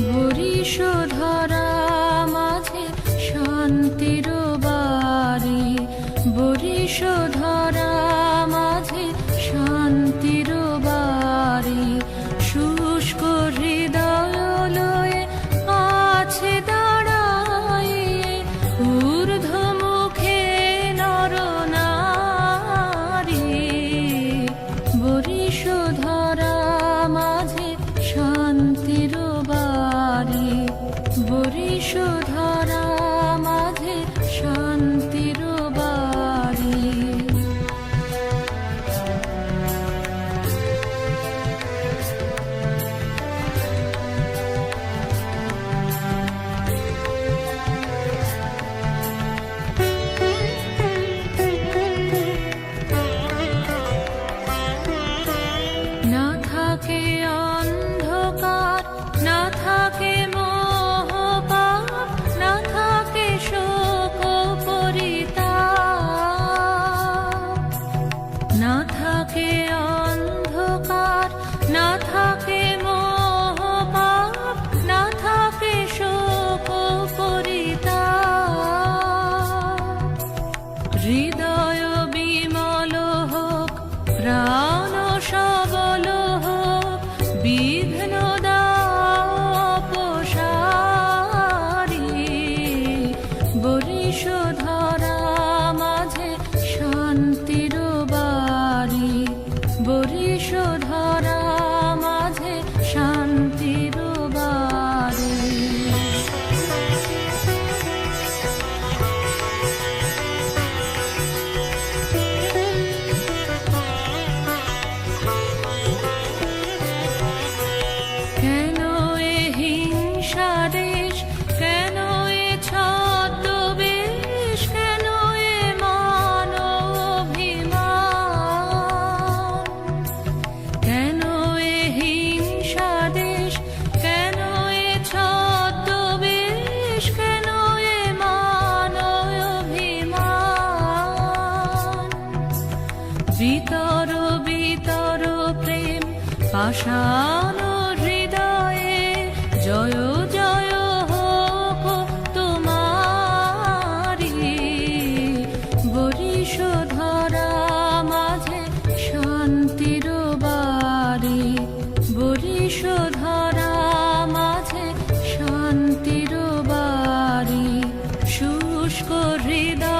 বরিশধরা মাঝে শান্তির বাড়ি, বরিশধরা মাঝে শান্তির বাড়ি। শুষ্ক হৃদয় লয়ে আছে দাঁড়াইয়ে ঊর্ধ্বমুখে নরনারী। বরিশধরা মাঝে শান্তির বাড়ি, বরিশধরা মাঝে শান্তির বাড়ি। না থাকে অন্ধকার, না থাকে মোহপাপ, না থাকে শোক পরিতাপ। না থাকে অন্ধকার, না থাকে মোহপাপ, না থাকে শোক পরিতাপ। হৃদয় বিমল হোক, প্রাণ সবল হোক, বিঘ্ন অপসারী। বরিশধরা মাঝে শান্তির বাড়ি, বরিশধরা মাঝে শান্তির বাড়ি। কেন এ হিংসা দেশ, কেন এ ছদ্মবেশ, কেন এ মান অভিমান। কেন এ হিংসা দেশ, কেন এ ছদ্মবেশ, কেন এ মান অভিমান। বিতর বিতর প্রেম পাষাণ হৃদয়ে, জয় জয় হোক তোমারি। বরিশধরা মাঝে শান্তির বাড়ি, বরিশধরা মাঝে শান্তির বাড়ি। শুষ্ক হৃদয়